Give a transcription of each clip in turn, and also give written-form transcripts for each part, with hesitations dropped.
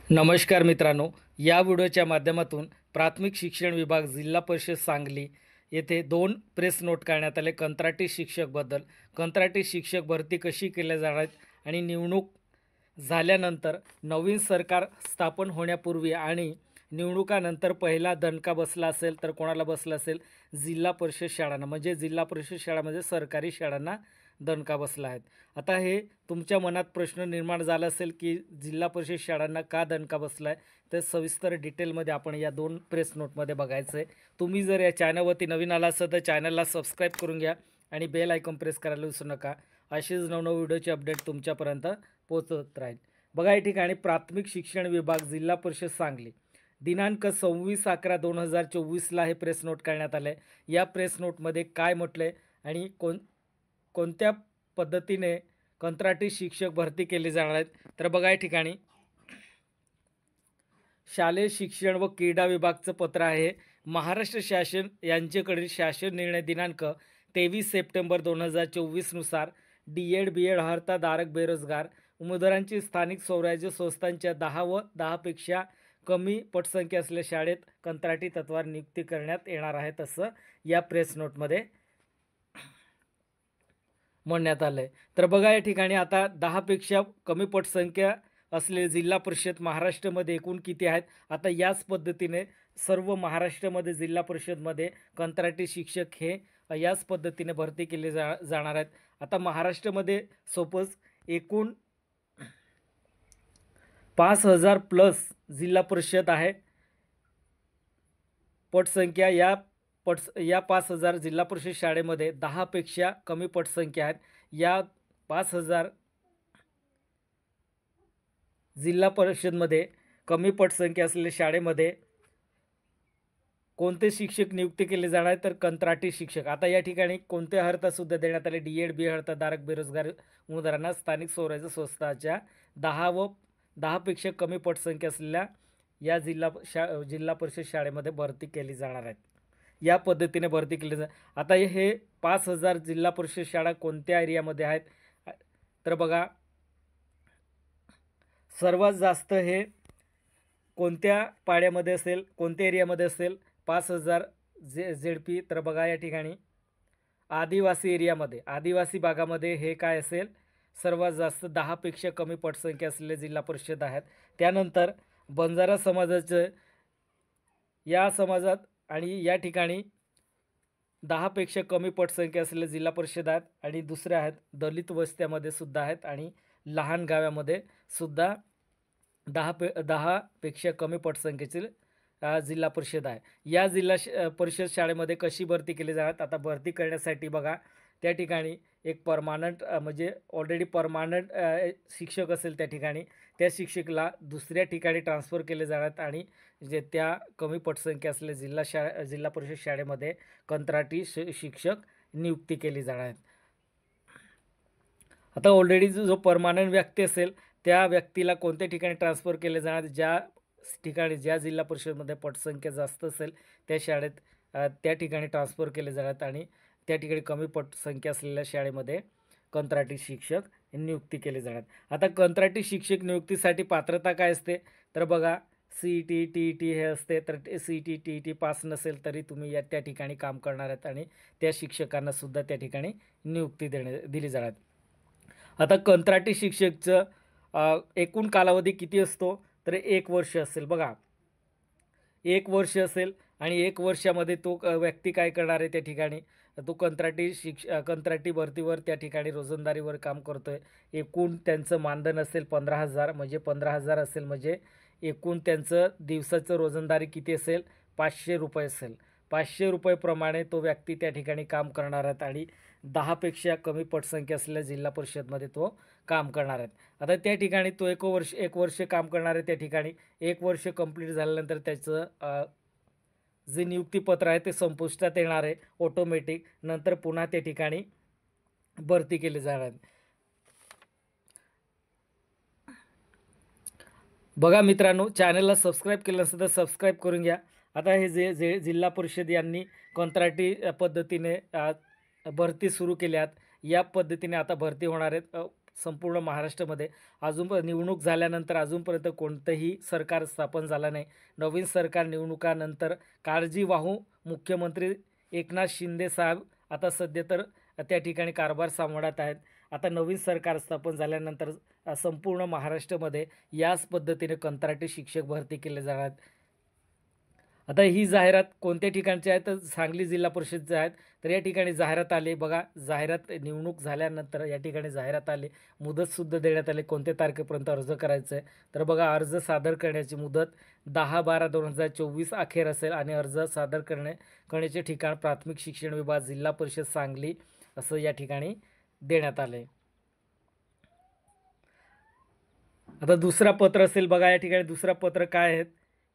नमस्कार मित्रांनो, या व्हिडिओच्या माध्यमातून प्राथमिक शिक्षण विभाग जिल्हा परिषद सांगली येथे 2 प्रेस नोट काढण्यात आले. कंत्राटी शिक्षकबद्दल कंत्राटी शिक्षक भरती कशी केल्या जाणार आहेत आणि निवडणूक झाल्यानंतर नवीन सरकार स्थापन होण्यापूर्वी आणि निवडणुकानंतर पहिला दणका बसला असेल तर कोणाला बसला असेल? जिल्हा परिषद शाळांना, म्हणजे जिल्हा परिषद शाळा म्हणजे सरकारी शाळांना दणका बसला आहे. आता हे तुमच्या मनात प्रश्न निर्माण झाला असेल की जिल्हा परिषद शाळांना का दणका बसला आहे, तर सविस्तर डिटेलमध्ये आपण या 2 प्रेस नोटमध्ये बघायचं आहे. तुम्ही जर या चॅनलवरती नवीन आला असाल तर चॅनलला सबस्क्राईब करून घ्या आणि बेल आयकॉन प्रेस करायला विसरू नका. असेच नवनवीन व्हिडिओचे अपडेट तुमच्यापर्यंत पोहोचत राहील. बघा, या ठिकाणी प्राथमिक शिक्षण विभाग जिल्हा परिषद सांगली दिनांक 26/11/2024ला हे प्रेस नोट काढण्यात आलं आहे. या प्रेस नोटमध्ये काय म्हटलं आहे आणि कोणत्या पद्धतीने कंत्राटी शिक्षक भरती केले जाणार आहेत, तर बघा या ठिकाणी शालेय शिक्षण व क्रीडा विभागचं पत्र आहे. महाराष्ट्र शासन यांच्याकडील शासन निर्णय दिनांक 23 सप्टेंबर 2024 नुसार डी.एड. बी.एड. हर्ताधारक बेरोजगार उमेदवारांची स्थानिक स्वराज्य संस्थांच्या 10 व 10पेक्षा कमी पटसंख्या असलेल्या शाळेत कंत्राटी तत्त्वावर नियुक्ती करण्यात येणार आहे, तसं या प्रेस नोटमध्ये म्हणण्यात आलं आहे. तर बघा या ठिकाणी आता 10पेक्षा कमी पटसंख्या असलेले जिल्हा परिषद महाराष्ट्रामध्ये एकूण किती आहेत? आता याच पद्धतीने सर्व महाराष्ट्रामध्ये जिल्हा परिषदमध्ये कंत्राटी शिक्षक हे याच पद्धतीने भरती केले जाणार आहेत. आता महाराष्ट्रामध्ये सपोज एकूण 5000 प्लस जिल्हा परिषद आहे. पटसंख्या या 5000 जिल्हा परिषद शाळेमध्ये 10पेक्षा कमी पटसंख्या आहेत. या 5000 जिल्हा परिषदमध्ये कमी पटसंख्या असलेल्या शाळेमध्ये कोणते शिक्षक नियुक्ती केले जाणार आहेत, तर कंत्राटी शिक्षक. आता या ठिकाणी कोणते हर्तासुद्धा देण्यात आले? डी.एड. बी.एड. हर्ताधारक बेरोजगार उमेदवारांना स्थानिक स्वराज्य संस्थाच्या 10पेक्षा कमी पटसंख्या असलेल्या या जिल्हा परिषद शाळेमध्ये भरती केली जाणार आहेत. या पद्धतीने भरती केली आता हे 5000 जिल्हा परिषद शाळा कोणत्या एरियामध्ये आहेत, तर बघा सर्वात जास्त हे कोणत्या पाड्यामध्ये असेल, कोणत्या एरियामध्ये असेल 5000 ZP? तर बघा या ठिकाणी आदिवासी एरियामध्ये, आदिवासी भागामध्ये हे काय असेल? सर्वात जास्त 10पेक्षा कमी पटसंख्या असलेले जिल्हा परिषद आहेत. त्यानंतर बंजारा समाजाचं, या समाजात आणि या ठिकाणी 10पेक्षा कमी पटसंख्या असलेले जिल्हा परिषद आहेत. आणि दुसरे आहेत दलित वस्त्यामध्ये सुद्धा आहेत आणि लहान गावामध्ये सुद्धा 10पेक्षा कमी पटसंख्येचे जिल्हा परिषद आहे. या परिषद शाळेमध्ये कशी भरती केली जाणार? आता भरती करण्यासाठी बघा त्या ठिकाणी एक परमानंट म्हणजे ऑलरेडी परमानंट शिक्षक असेल त्या ठिकाणी, त्या शिक्षकला दुसऱ्या ठिकाणी ट्रान्सफर केले जाणार आणि जे त्या कमी पटसंख्या असलेल्या जिल्हा परिषद शाळेमध्ये कंत्राटी शिक्षक नियुक्ती केली जाणार आहेत. आता ऑलरेडी जो परमानंट व्यक्ती असेल त्या व्यक्तीला कोणत्या ठिकाणी ट्रान्सफर केले जाणार? ज्या ठिकाणी, ज्या जिल्हा परिषदमध्ये पटसंख्या जास्त असेल त्या शाळेत त्या ठिकाणी ट्रान्सफर केले जाणार आणि त्या ठिकाणी कमी पटसंख्या असलेल्या शाळेमध्ये कंत्राटी शिक्षक नियुक्ती केली जाणार. आता कंत्राटी शिक्षक नियुक्तीसाठी पात्रता काय असते? तर बघा CET TET हे असते. तर CET TET पास नसेल तरी तुम्ही त्या ठिकाणी काम करणार आहेत आणि त्या शिक्षकांनासुद्धा त्या ठिकाणी नियुक्ती दिली जाणार. आता कंत्राटी शिक्षकचं एकूण कालावधी किती असतो? तर 1 वर्ष असेल. बघा 1 वर्ष असेल आणि 1 वर्षामध्ये तो व्यक्ती काय करणार आहे? त्या ठिकाणी तो कंत्राटी भरतीवर त्या ठिकाणी रोजंदारीवर काम करतो आहे. एकूण त्यांचं मानधन असेल 15,000, म्हणजे 15,000 असेल म्हणजे एकूण त्यांचं दिवसाचं रोजंदारी किती असेल? 500 रुपये असेल. 500 रुपयेप्रमाणे तो व्यक्ती त्या ठिकाणी काम करणार आहेत आणि 10पेक्षा कमी पटसंख्या असलेल्या जिल्हा परिषदमध्ये तो काम करणार आहेत. आता त्या ठिकाणी तो 1 वर्ष काम करणार आहे. त्या ठिकाणी 1 वर्ष कंप्लीट झाल्यानंतर त्याचं जे नियुक्तीपत्र आहे ते संपुष्टात येणार आहे ऑटोमॅटिक. नंतर पुन्हा त्या ठिकाणी भरती केली जाणार आहे. बघा मित्रांनो, चॅनलला सबस्क्राईब केलं नसेल तर सबस्क्राईब करून घ्या. आता हे जे जिल्हा परिषद यांनी कंत्राटी पद्धतीने भरती सुरू केल्यात, या पद्धतीने आता भरती होणार आहेत. संपूर्ण महाराष्ट्रामध्ये निवडणूक झाल्यानंतर अजूनपर्यंत कोणतंही सरकार स्थापन झालं नाही. नवीन सरकार निवडणुकानंतर काळजीवाहू मुख्यमंत्री एकनाथ शिंदे साहेब आता सध्या तर त्या ठिकाणी कारभार सांभाळत आहेत. आता नवीन सरकार स्थापन झाल्यानंतर संपूर्ण महाराष्ट्रामध्ये याच पद्धतीने कंत्राटी शिक्षक भरती केले जाणार. आता ही जाहिरात कोणत्या ठिकाणची आहे तर सांगली जिल्हा परिषदचे आहेत. तर या ठिकाणी जाहिरात आली बघा. जाहिरात निवडणूक झाल्यानंतर या ठिकाणी जाहिरात आली. मुदतसुद्धा देण्यात आली कोणत्या तारखेपर्यंत अर्ज करायचं आहे. तर बघा, अर्ज सादर करण्याची मुदत 10/12/2024 अखेर असेल आणि अर्ज सादर करण्याचे ठिकाण प्राथमिक शिक्षण विभाग जिल्हा परिषद सांगली असं या ठिकाणी देण्यात आले. आता दुसरा पत्र असेल बघा. या ठिकाणी दुसरा पत्र काय आहेत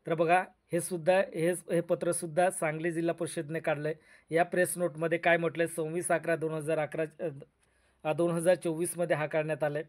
तर बघा, हे पत्रसुद्धा सांगली जिल्हा परिषदेने काढलं आहे. या प्रेस नोटमध्ये काय म्हटलं आहे, 26/11/2024मध्ये हा काढण्यात आलं आहे.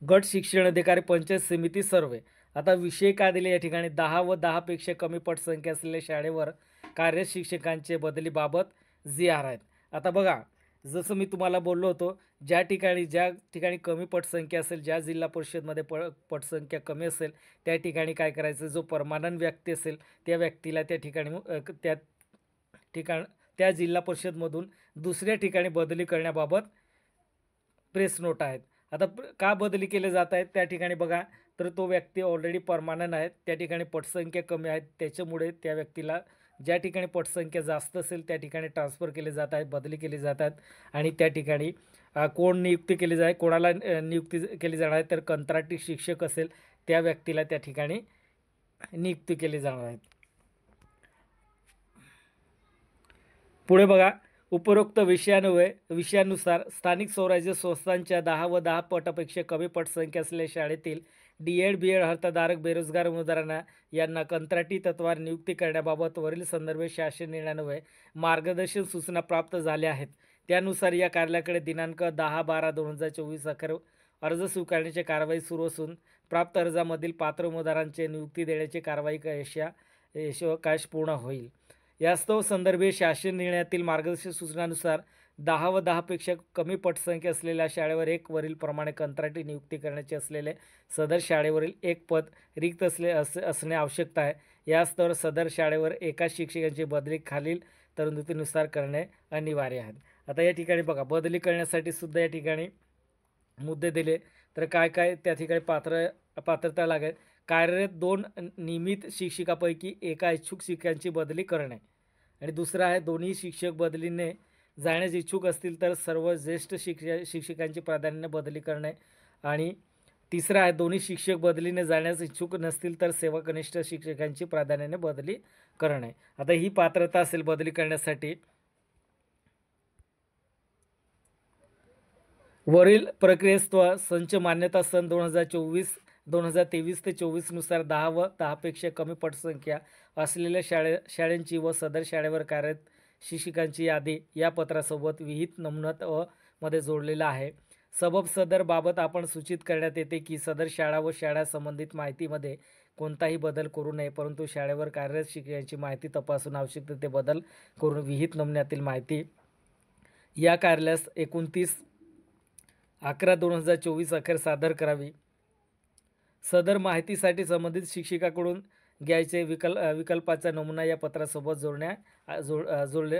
गट शिक्षण अधिकारी पंचायत समिती सर्वे. आता विषय काय दिले या ठिकाणी, 10 व 10पेक्षा कमी पटसंख्या असलेल्या शाळेवर कार्यरत शिक्षकांचे बदलीबाबत जी.आर. आहेत. आता बघा, जसं मी तुम्हाला बोललो होतो, ज्या ठिकाणी कमी पटसंख्या असेल, ज्या जिल्हा परिषदमध्ये पटसंख्या कमी असेल त्या ठिकाणी काय करायचं, जो परमानंट व्यक्ती असेल त्या व्यक्तीला त्या जिल्हा परिषदमधून दुसऱ्या ठिकाणी बदली करण्याबाबत प्रेस नोट आहेत. आता का बदली केले जात आहेत त्या ठिकाणी बघा, तर तो व्यक्ती ऑलरेडी परमानंट आहे, त्या ठिकाणी पटसंख्या कमी आहेत, त्याच्यामुळे त्या व्यक्तीला ज्या ठिकाणी पटसंख्या जास्त असेल त्या ठिकाणी ट्रान्सफर केले जात आहेत, बदली केली जातात. आणि त्या ठिकाणी कोणाला नियुक्ती केली जाणार आहे तर कंत्राटी शिक्षक असेल त्या व्यक्तीला त्या ठिकाणी नियुक्ती केली जाणार आहे. पुढे बघा, उपरोक्त विषयानुसार स्थानिक स्वराज्य संस्थांच्या 10 व 10 पटापेक्षा कमी पटसंख्या असलेल्या शाळेतील D.Ed. B.Ed. हर्ताधारक बेरोजगार उमेदवारांना यांना कंत्राटी तत्वावर नियुक्ती करण्याबाबत वरील संदर्भ शासन निर्णयान्वये मार्गदर्शन सूचना प्राप्त झाल्या आहेत. त्यानुसार या कार्यालयाकडे दिनांक 10/12/2024 अखेर अर्ज स्वीकारण्याची कारवाई सुरू असून प्राप्त अर्जामधील पात्र उमेदवारांचे नियुक्ती देण्याची कारवाई यशस्वी पूर्ण होईल. यास्तव संदर्भीय शासन निर्णयातील मार्गदर्शक सूचनानुसार 10 व 10पेक्षा कमी पटसंख्या असलेल्या शाळेवर वरील प्रमाणे कंत्राटी नियुक्ती करण्याची असलेले सदर शाळेवरील एक पद रिक्त असणे आवश्यकता आहे. यास्तव सदर शाळेवर एका शिक्षकांची बदली खालील तरतुदीनुसार करणे अनिवार्य आहे. आता या ठिकाणी बघा, बदली करण्यासाठी सुद्धा या ठिकाणी मुद्दे दिले. तर काय त्या ठिकाणी पात्रता लागेल. कार्यरत 2 नियमित शिक्षकापैकी एका इच्छुक शिक्षकांची बदली करणे. आणि दुसरं आहे, दोन्ही शिक्षक बदलीने जाण्यास इच्छुक असतील तर सर्व ज्येष्ठ शिक्षकांची प्राधान्याने बदली करणे. आणि तिसरं आहे, दोन्ही शिक्षक बदलीने जाण्यास इच्छुक नसतील तर सेवाकनिष्ठ शिक्षकांची प्राधान्याने बदली करणे. आता ही पात्रता असेल बदली करण्यासाठी. वरील प्रक्रियेस संच मान्यता सन 2023 ते 24 नुसार 10 व 10पेक्षा कमी पटसंख्या असलेल्या शाळांची व सदर शाळेवर कार्यरत शिक्षकांची यादी या पत्रासोबत विहित नमुन्यात मध्ये जोडलेला आहे. सदर बाबत आपण सूचित करण्यात येते की सदर शाळा व शाळा संबंधित माहितीमध्ये कोणताही बदल करू नये, परंतु शाळेवर कार्यरत शिक्षकांची माहिती तपासून आवश्यक ते बदल करून विहित नमुन्यातील माहिती या कार्यालयास 29/11/2024 अखेर सादर करावी. सदर माहितीसाठी संबंधित शिक्षकाकडून घ्यायचे विकल्पाचा नमुना या पत्रासोबत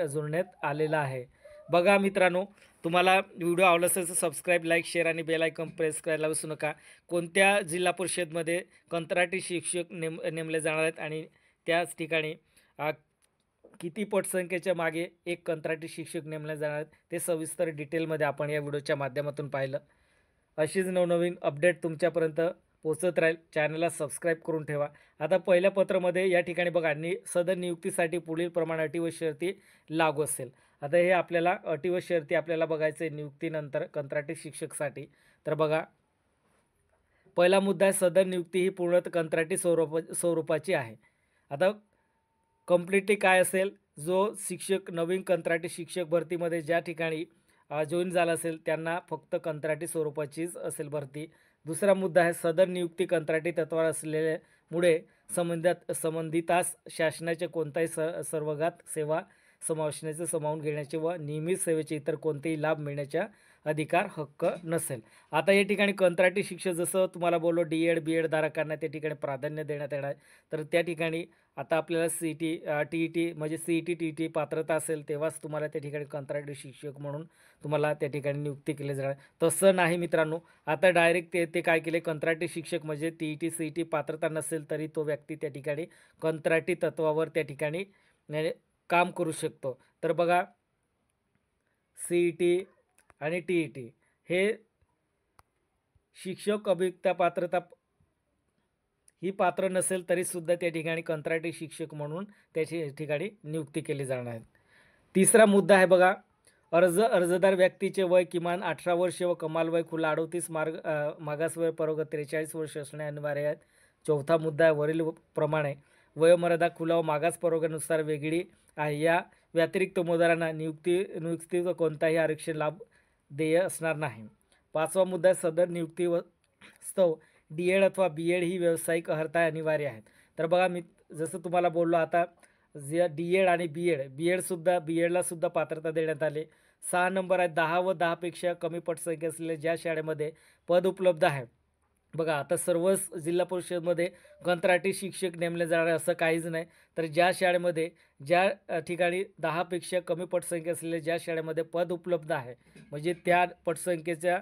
जोडण्यात आलेला आहे. बघा मित्रांनो, तुम्हाला व्हिडिओ आवडला असेल तर सबस्क्राईब, लाईक, शेअर आणि बेल आयकॉन प्रेस करायला विसरू नका. कोणत्या जिल्हा परिषदमध्ये कंत्राटी शिक्षक नेमले जाणार आहेत आणि त्याच ठिकाणी किती पटसंख्येच्या मागे एक कंत्राटी शिक्षक नेमले जाणार आहेत ते सविस्तर डिटेलमध्ये आपण या व्हिडिओच्या माध्यमातून पाहिलं. अशीच नवनवीन अपडेट तुमच्यापर्यंत पोचत राहील. चॅनलला सबस्क्राईब करून ठेवा. आता पहिल्या पत्रामध्ये या ठिकाणी बघा, सदर नियुक्तीसाठी पुढील प्रमाणे अटी व शर्ती लागू असेल. आता हे आपल्याला अटी व शर्ती आपल्याला बघायचं आहे नियुक्तीनंतर कंत्राटी शिक्षकसाठी. तर बघा, पहिला मुद्दा आहे, सदर नियुक्ती ही पूर्णतः कंत्राटी स्वरूपाची आहे. आता कम्प्लिटली काय असेल, जो शिक्षक नवीन कंत्राटी शिक्षक भरतीमध्ये ज्या ठिकाणी जॉईन झाला असेल त्यांना फक्त कंत्राटी स्वरूपाचीच असेल भरती. दुसरा मुद्दा आहे, सदर नियुक्ती कंत्राटी तत्वावर असलेल्यामुळे संबंधितास शासनाचे कोणताही सर्वगात सेवा समावेशनाचे सामावून घेण्याचे व नियमित सेवेचे इतर कोणतेही लाभ मिळण्याच्या अधिकार हक्क नसेल. आता या ठिकाणी कंत्राटी शिक्षक जसं तुम्हाला बोललो डी-एड, बी-एड धारकांना त्या ठिकाणी प्राधान्य देण्यात येणार आहे. तर त्या ठिकाणी आता आपल्याला सी-ई-टी, टी-ई-टी म्हणजे सी-ई-टी, टी-ई-टी पात्रता असेल तेव्हाच तुम्हाला त्या ठिकाणी कंत्राटी शिक्षक म्हणून तुम्हाला त्या ठिकाणी नियुक्ती केली जाणार. तसं नाही मित्रांनो, आता डायरेक्ट ते काय केले, कंत्राटी शिक्षक म्हणजे टी-ई-टी, सी-ई-टी पात्रता नसेल तरी तो व्यक्ती त्या ठिकाणी कंत्राटी तत्वावर त्या ठिकाणी काम करू शकतो. तर बघा सी-ई-टी आणि टी-ई-टी हे शिक्षक अभियोक्ता पात्रता ही पात्र नसेल तरीसुद्धा त्या ठिकाणी कंत्राटी शिक्षक म्हणून त्याची ठिकाणी नियुक्ती केली जाणार आहे. तिसरा मुद्दा आहे बघा, अर्जदार व्यक्तीचे वय किमान 18 वर्ष व कमाल वय खुला 38 मागास वय परोग 43 वर्ष असणे अनिवार्य आहे. चौथा मुद्दा आहे वरील प्रमाणे वयोमर्यादा खुला व मागास परोगानुसार वेगळी आहे. या व्यतिरिक्त उमेदवारांना नियुक्ती व कोणताही आरक्षण लाभ देय असणार नाही. पाचवा मुद्दा सदर नियुक्ती व स्तव डी-एड अथवा बी-एड ही व्यावसायिक अर्हता अनिवार्य आहेत. तर बघा मी जसं तुम्हाला बोललो आता जे डी-एड आणि बी-एडला सुद्धा पात्रता देण्यात आली. 6 नंबर आहे 10 व 10पेक्षा कमी पटसंख्या असलेल्या ज्या शाळेमध्ये पद उपलब्ध आहे. बघा आता सर्वच जिल्हा परिषदमध्ये कंत्राटी शिक्षक नेमले जाणार असं काहीच नाही. तर ज्या शाळेमध्ये ज्या ठिकाणी 10पेक्षा कमी पटसंख्या असलेल्या ज्या शाळेमध्ये पद उपलब्ध आहे म्हणजे त्या पटसंख्येच्या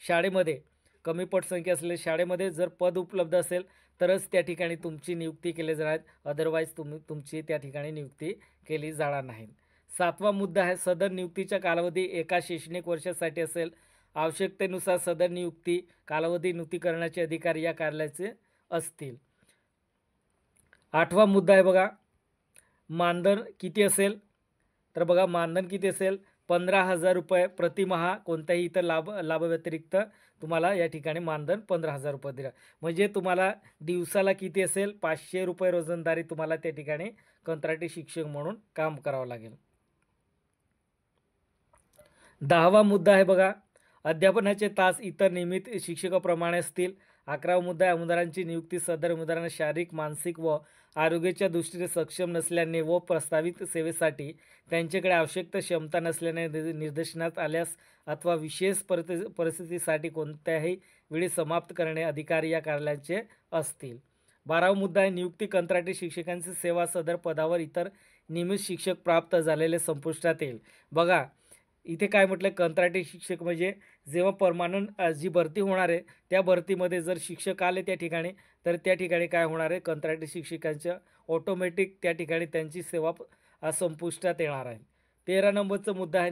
शाळेमध्ये कमी पटसंख्या असलेल्या शाळेमध्ये जर पद उपलब्ध असेल तरच त्या ठिकाणी तुमची नियुक्ती केली जाणार, अदरवाईज तुमची त्या ठिकाणी नियुक्ती केली जाणार नाही. 7वा मुद्दा आहे सदर नियुक्तीचा कालावधी एका शैक्षणिक वर्षासाठी असेल. आवश्यकतेनुसार सदर नियुक्ती कालावधी नियुक्ती करण्याचे अधिकार या कार्यालयाचे असतील. 8वा मुद्दा आहे बघा, मानधन किती असेल. तर बघा मानधन किती असेल, 15,000 रुपये प्रतिमाह. कोणत्याही इतर लाभाव्यतिरिक्त तुम्हाला या ठिकाणी मानधन 15,000 रुपये दिला. म्हणजे तुम्हाला दिवसाला किती असेल, 500 रुपये रोजंदारी तुम्हाला त्या ठिकाणी कंत्राटी शिक्षक म्हणून काम करावं लागेल. 10वा मुद्दा आहे बघा, अध्यापनाचे तास इतर नियमित शिक्षकाप्रमाणे असतील. 11वा मुद्दा आहे उमेदवारांची नियुक्ती सदर उमेदवारांना शारीरिक, मानसिक व आरोग्याच्या दृष्टीने सक्षम नसल्याने व प्रस्तावित सेवेसाठी त्यांच्याकडे आवश्यक क्षमता नसल्याने निर्देशनात आल्यास अथवा विशेष परिस्थितीसाठी कोणत्याही वेळी समाप्त करणे अधिकारी या कार्यालयाचे असतील. 12वा मुद्दा आहे नियुक्ती कंत्राटी शिक्षकांची सेवा सदर पदावर इतर नियमित शिक्षक प्राप्त झालेले संपुष्टात येईल. बघा इथे काय म्हटलं, कंत्राटी शिक्षक म्हणजे जेव्हा परमानंट जी भरती होणार आहे त्या भरतीमध्ये जर शिक्षक आले त्या ठिकाणी तर त्या ठिकाणी काय होणार आहे, कंत्राटी शिक्षकांच्या ऑटोमॅटिक त्या ठिकाणी त्यांची सेवा संपुष्टात येणार आहे. 13 नंबरचा मुद्दा आहे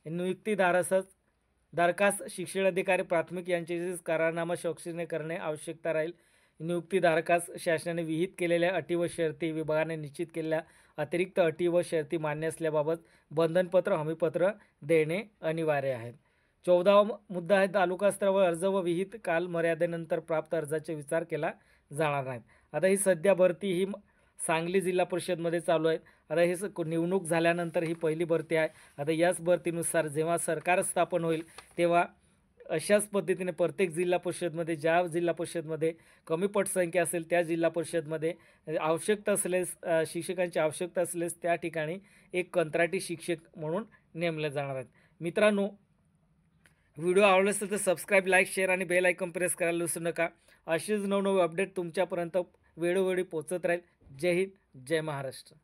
नियुक्तीधारकास शिक्षणाधिकारी प्राथमिक यांच्याशी करारनामा स्वाक्षरी करणे आवश्यकता राहील. नियुक्तीधारकास शासनाने विहित केलेल्या अटी व शर्ती विभागाने निश्चित केलेल्या अतिरिक्त अटी व शर्ती मान्य असल्याबाबत बंधनपत्र हमीपत्र देणे अनिवार्य आहे. 14वा मुद्दा आहे तालुका स्तरावर अर्ज व विहित कालमर्यादेनंतर प्राप्त अर्जाचा विचार केला जाणार नाही. आता ही सध्या भरती ही सांगली जिल्हा परिषदमध्ये चालू आहे. आता हे निवडणूक झाल्यानंतर ही पहिली भरती आहे. आता याच भरतीनुसार जेव्हा सरकार स्थापन होईल तेव्हा अशाच पद्धतीने प्रत्येक जिल्हा परिषदमध्ये ज्या जिल्हा परिषदमध्ये कमी पटसंख्या असेल त्या जिल्हा परिषदमध्ये आवश्यकता असल्यास शिक्षकांची आवश्यकता असल्यास त्या ठिकाणी एक कंत्राटी शिक्षक म्हणून नेमले जाणार आहेत. मित्रांनो व्हिडिओ आवडला असेल तर सबस्क्राईब, लाईक, शेअर आणि बेल आयकॉन प्रेस करायला विसरू नका. असेच नवनवे अपडेट तुमच्यापर्यंत वेळोवेळी पोहोचत राहील. जय हिंद, जय महाराष्ट्र.